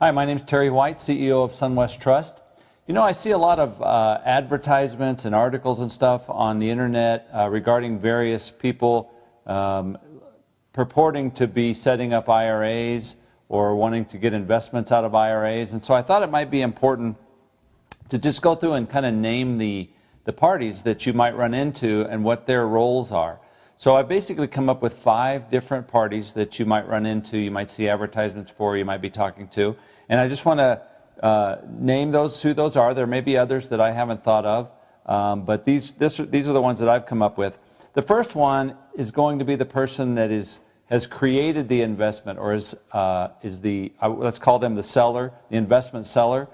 Hi, my name is Terry White, CEO of SunWest Trust. You know, I see a lot of advertisements and articles and stuff on the internet regarding various people purporting to be setting up IRAs or wanting to get investments out of IRAs. And so I thought it might be important to just go through and kind of name the parties that you might run into and what their roles are. So I basically come up with 5 different parties that you might run into, you might see advertisements for, you might be talking to. And I just want to name those, who those are. There may be others that I haven't thought of, but these are the ones that I've come up with. The first one is going to be the person that has created the investment, or is the, let's call them the seller, the investment seller.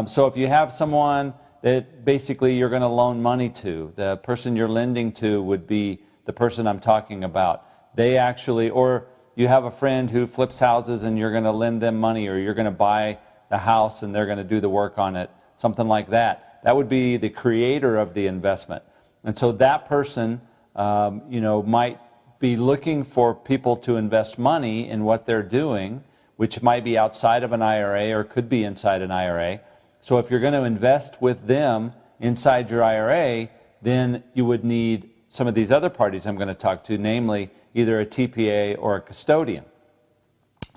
So if you have someone that basically you're going to loan money to, the person you're lending to would be the person I'm talking about. They actually, or you have a friend who flips houses and you're going to lend them money, or you're going to buy the house and they're going to do the work on it, something like that. That would be the creator of the investment. And so that person, you know, might be looking for people to invest money in what they're doing, which might be outside of an IRA or could be inside an IRA. So if you're going to invest with them inside your IRA, then you would need some of these other parties I'm going to talk to, namely either a TPA or a custodian.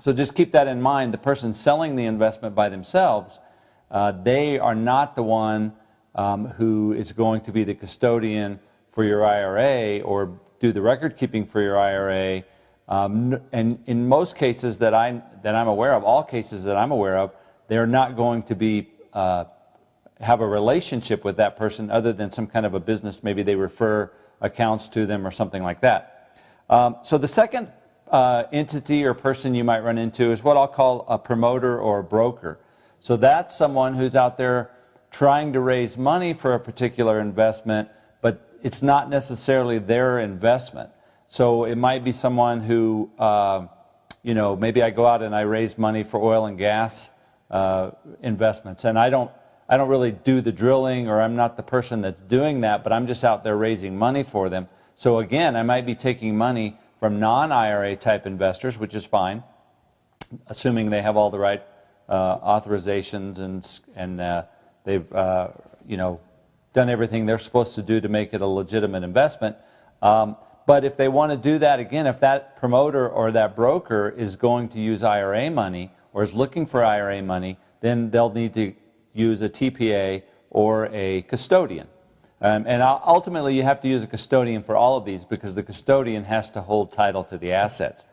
So just keep that in mind. The person selling the investment by themselves, they are not the one who is going to be the custodian for your IRA or do the record keeping for your IRA. And in most cases that I'm aware of, all cases that I'm aware of, they're not going to be have a relationship with that person other than some kind of a business. Maybe they refer accounts to them or something like that. So the second entity or person you might run into is what I'll call a promoter or a broker. So that's someone who's out there trying to raise money for a particular investment, but it's not necessarily their investment. So it might be someone who, you know, maybe I go out and I raise money for oil and gas investments, and I don't really do the drilling, or I'm not the person that's doing that, but I'm just out there raising money for them. So again, I might be taking money from non-IRA type investors, which is fine, assuming they have all the right authorizations and they've you know, done everything they're supposed to do to make it a legitimate investment. But if they want to do that, again, if that promoter or that broker is going to use IRA money or is looking for IRA money, then they'll need to use a TPA or a custodian. And ultimately, you have to use a custodian for all of these because the custodian has to hold title to the assets.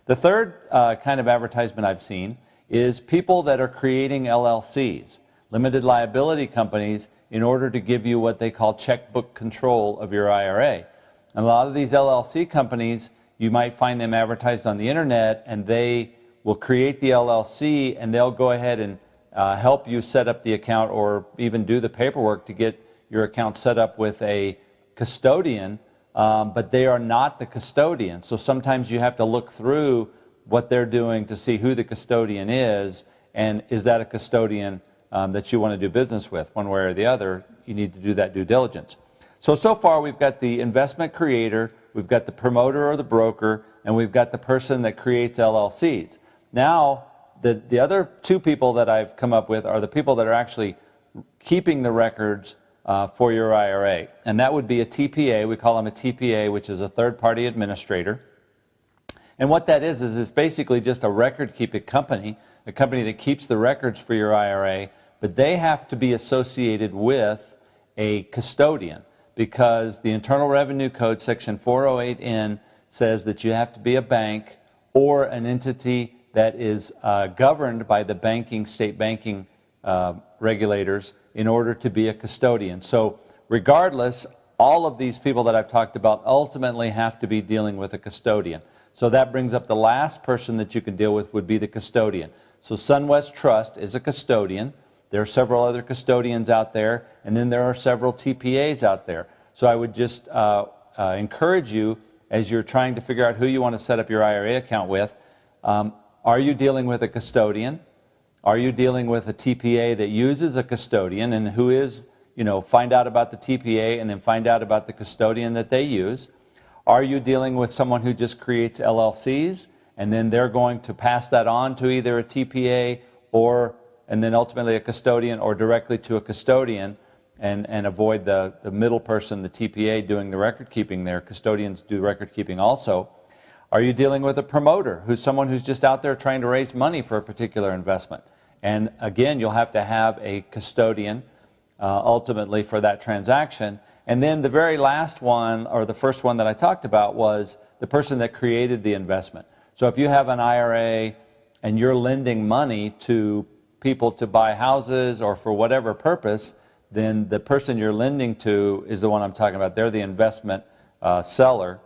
The third kind of advertisement I've seen is people that are creating LLCs, limited liability companies, in order to give you what they call checkbook control of your IRA. And a lot of these LLC companies, you might find them advertised on the internet, and they will create the LLC and they'll go ahead and help you set up the account or even do the paperwork to get your account set up with a custodian, but they are not the custodian. So sometimes you have to look through what they're doing to see who the custodian is, and is that a custodian that you want to do business with. One way or the other, you need to do that due diligence. So far we've got the investment creator, we've got the promoter or the broker, and we've got the person that creates LLCs. Now, the other 2 people that I've come up with are the people that are actually keeping the records for your IRA. And that would be a TPA. We call them a TPA, which is a third-party administrator. And what that is basically just a record-keeping company, a company that keeps the records for your IRA, but they have to be associated with a custodian because the Internal Revenue Code, Section 408N, says that you have to be a bank or an entity that is governed by the state banking regulators in order to be a custodian. So regardless, all of these people that I've talked about ultimately have to be dealing with a custodian. So that brings up the last person that you can deal with would be the custodian. So SunWest Trust is a custodian. There are several other custodians out there, and then there are several TPAs out there. So I would just encourage you, as you're trying to figure out who you want to set up your IRA account with, are you dealing with a custodian? Are you dealing with a TPA that uses a custodian, and who is, you know, find out about the TPA and then find out about the custodian that they use? Are you dealing with someone who just creates LLCs and then they're going to pass that on to either a TPA and then ultimately a custodian, or directly to a custodian, and avoid the middle person, the TPA, doing the record keeping there. Custodians do record keeping also. Are you dealing with a promoter, who's someone who's just out there trying to raise money for a particular investment? And again, you'll have to have a custodian ultimately for that transaction. And then the very last one, or the first one that I talked about, was the person that created the investment. So if you have an IRA and you're lending money to people to buy houses or for whatever purpose, then the person you're lending to is the one I'm talking about. They're the investment seller.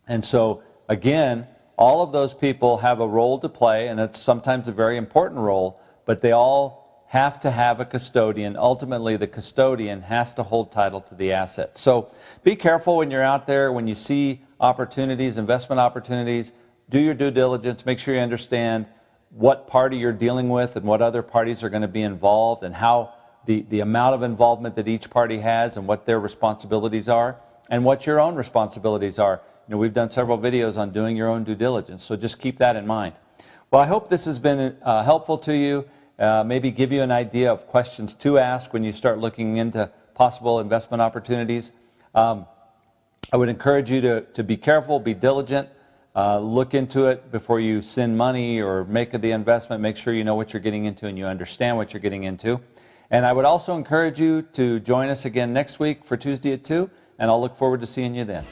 And so, again, all of those people have a role to play, and it's sometimes a very important role, but they all have to have a custodian. Ultimately, the custodian has to hold title to the assets. So be careful when you're out there, when you see opportunities, investment opportunities. Do your due diligence. Make sure you understand what party you're dealing with and what other parties are going to be involved, and how the amount of involvement that each party has, and what their responsibilities are, and what your own responsibilities are. You know, we've done several videos on doing your own due diligence, so just keep that in mind. Well, I hope this has been helpful to you, maybe give you an idea of questions to ask when you start looking into possible investment opportunities. I would encourage you to be careful, be diligent, look into it before you send money or make the investment. Make sure you know what you're getting into and you understand what you're getting into. And I would also encourage you to join us again next week for Tuesday at 2, and I'll look forward to seeing you then.